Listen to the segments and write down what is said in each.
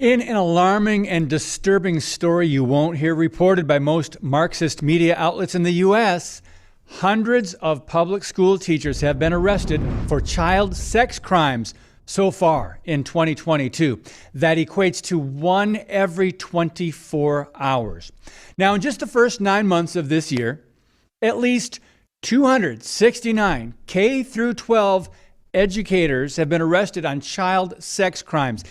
In an alarming and disturbing story you won't hear reported by most Marxist media outlets in the U.S., hundreds of public school teachers have been arrested for child sex crimes so far in 2022. That equates to 1 every 24 hours. Now, in just the first 9 months of this year, at least 269 K through 12 educators have been arrested on child sex crimes.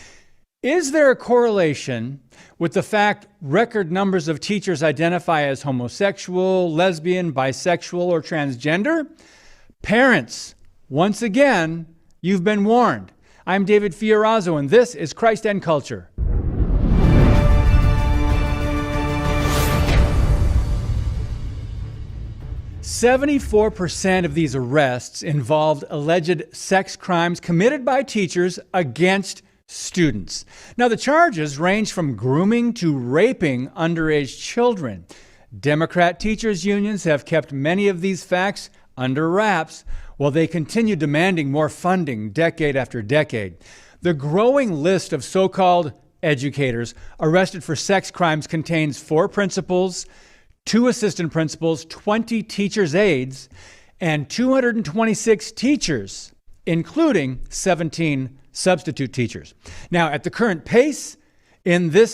Is there a correlation with the fact record numbers of teachers identify as homosexual, lesbian, bisexual, or transgender? Parents, once again, you've been warned. I'm David Fiorazzo, and this is Christ and Culture. "74% of these arrests involved alleged sex crimes committed by teachers against students." Now, the charges range from grooming to raping underage children. Democrat teachers' unions have kept many of these facts under wraps while they continue demanding more funding decade after decade. The growing list of so-called educators arrested for sex crimes contains 4 principals, 2 assistant principals, 20 teachers' aides, and 226 teachers, including 17 substitute teachers. Now, at the current pace, in the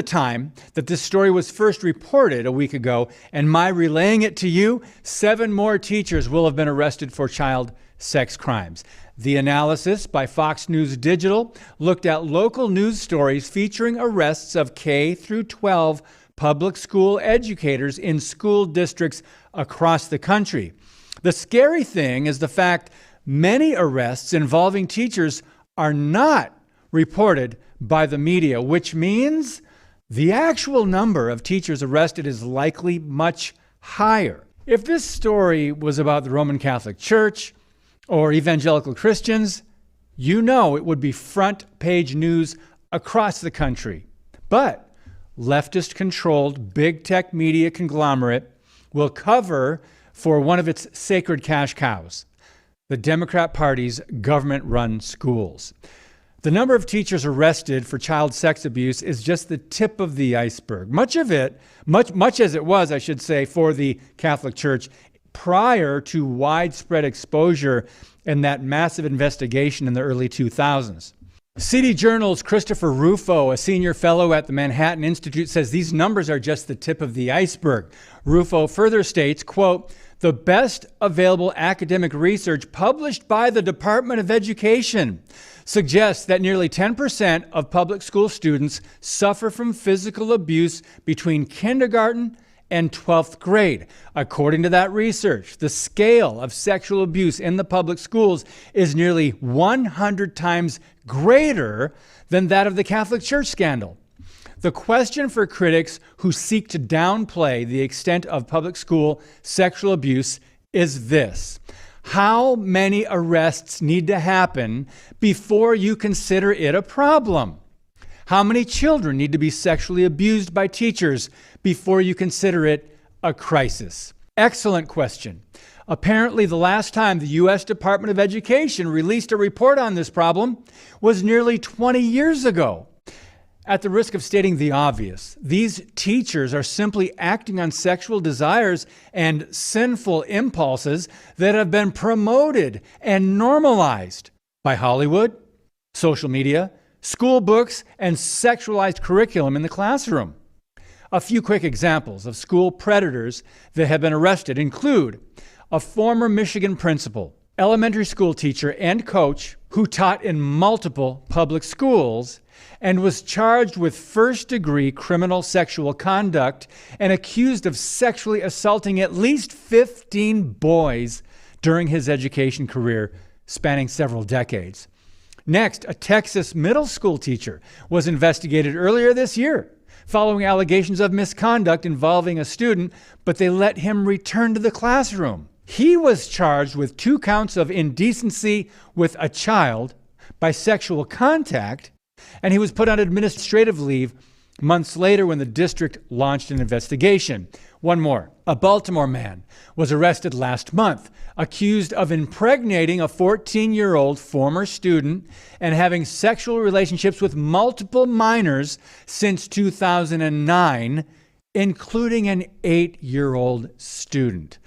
time that this story was first reported a week ago, and my relaying it to you, 7 more teachers will have been arrested for child sex crimes. The analysis by Fox News Digital looked at local news stories featuring arrests of K through 12 public school educators in school districts across the country. The scary thing is the fact many arrests involving teachers are not reported by the media, which means the actual number of teachers arrested is likely much higher. If this story was about the Roman Catholic Church or evangelical Christians, you know it would be front page news across the country. But leftist-controlled big tech media conglomerate will cover for one of its sacred cash cows, the Democrat Party's government-run schools. The number of teachers arrested for child sex abuse is just the tip of the iceberg. Much as it was, I should say, for the Catholic Church prior to widespread exposure and that massive investigation in the early 2000s. CD Journal's Christopher Rufo, a senior fellow at the Manhattan Institute, says these numbers are just the tip of the iceberg. Rufo further states, quote, "The best available academic research published by the Department of Education suggests that nearly 10% of public school students suffer from physical abuse between kindergarten and 12th grade. According to that research, the scale of sexual abuse in the public schools is nearly 100 times greater than that of the Catholic Church scandal." The question for critics who seek to downplay the extent of public school sexual abuse is this: how many arrests need to happen before you consider it a problem? How many children need to be sexually abused by teachers before you consider it a crisis? Excellent question. Apparently, the last time the U.S. Department of Education released a report on this problem was nearly 20 years ago. At the risk of stating the obvious, these teachers are simply acting on sexual desires and sinful impulses that have been promoted and normalized by Hollywood, social media, school books, and sexualized curriculum in the classroom. A few quick examples of school predators that have been arrested include a former Michigan principal, elementary school teacher, and coach who taught in multiple public schools and was charged with first-degree criminal sexual conduct and accused of sexually assaulting at least 15 boys during his education career spanning several decades. Next, a Texas middle school teacher was investigated earlier this year following allegations of misconduct involving a student, but they let him return to the classroom. He was charged with 2 counts of indecency with a child by sexual contact, and he was put on administrative leave months later when the district launched an investigation. One more. A Baltimore man was arrested last month, accused of impregnating a 14-year-old former student and having sexual relationships with multiple minors since 2009, including an 8-year-old student.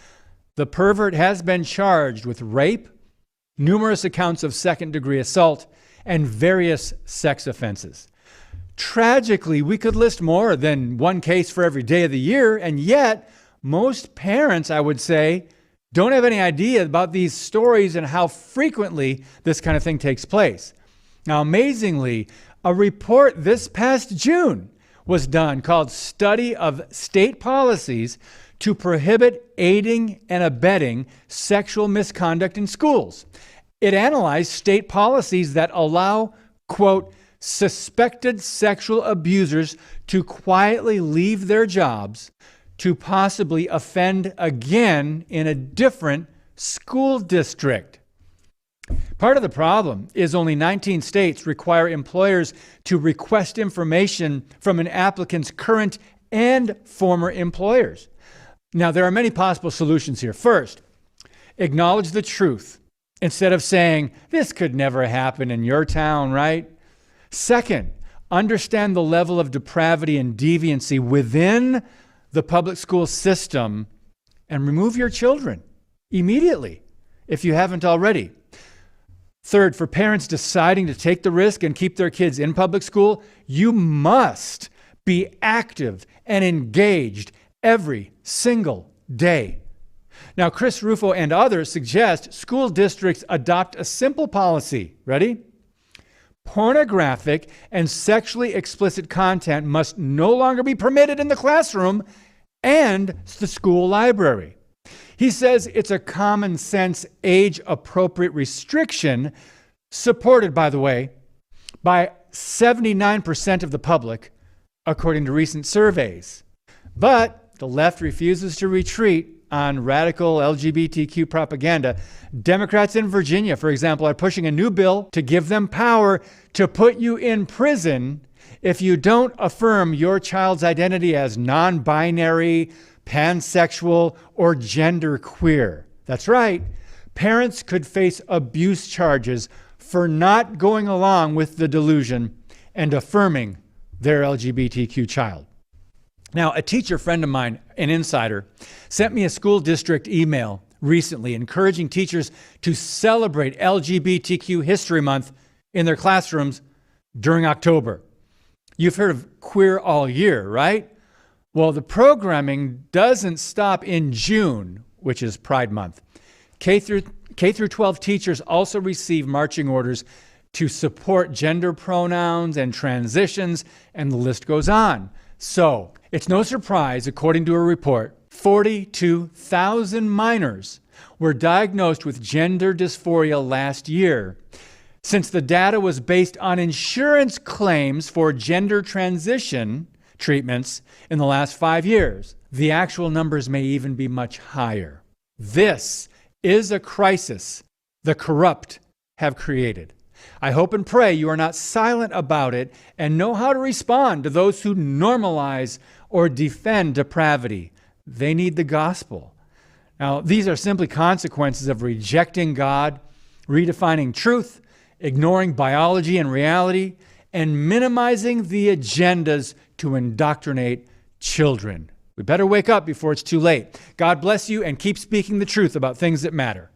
The pervert has been charged with rape, numerous accounts of second-degree assault, and various sex offenses. Tragically, we could list more than one case for every day of the year, and yet most parents, I would say, don't have any idea about these stories and how frequently this kind of thing takes place. Now, amazingly, a report this past June was done called Study of State Policies to Prohibit Aiding and Abetting Sexual Misconduct in Schools. It analyzed state policies that allow, quote, suspected sexual abusers to quietly leave their jobs to possibly offend again in a different school district. Part of the problem is only 19 states require employers to request information from an applicant's current and former employers. Now, there are many possible solutions here. First, acknowledge the truth instead of saying, this could never happen in your town, right? Second, understand the level of depravity and deviancy within the public school system and remove your children immediately if you haven't already. Third, for parents deciding to take the risk and keep their kids in public school, you must be active and engaged every single day. Now, Chris Rufo and others suggest school districts adopt a simple policy. Ready? Pornographic and sexually explicit content must no longer be permitted in the classroom and the school library. He says it's a common sense, age-appropriate restriction, supported, by the way, by 79% of the public, according to recent surveys. But the left refuses to retreat on radical LGBTQ propaganda. Democrats in Virginia, for example, are pushing a new bill to give them power to put you in prison if you don't affirm your child's identity as non-binary, pansexual, or genderqueer. That's right. Parents could face abuse charges for not going along with the delusion and affirming their LGBTQ child. Now, a teacher friend of mine, an insider, sent me a school district email recently encouraging teachers to celebrate LGBTQ History Month in their classrooms during October. You've heard of Queer All Year, right? Well, the programming doesn't stop in June, which is Pride Month. K through 12 teachers also receive marching orders to support gender pronouns and transitions, and the list goes on. So, it's no surprise, according to a report, 42,000 minors were diagnosed with gender dysphoria last year. Since the data was based on insurance claims for gender transition treatments in the last 5 years, the actual numbers may even be much higher. This is a crisis the corrupt have created. I hope and pray you are not silent about it and know how to respond to those who normalize or defend depravity. They need the gospel. Now, these are simply consequences of rejecting God, redefining truth, ignoring biology and reality, and minimizing the agendas to indoctrinate children. We better wake up before it's too late. God bless you and keep speaking the truth about things that matter.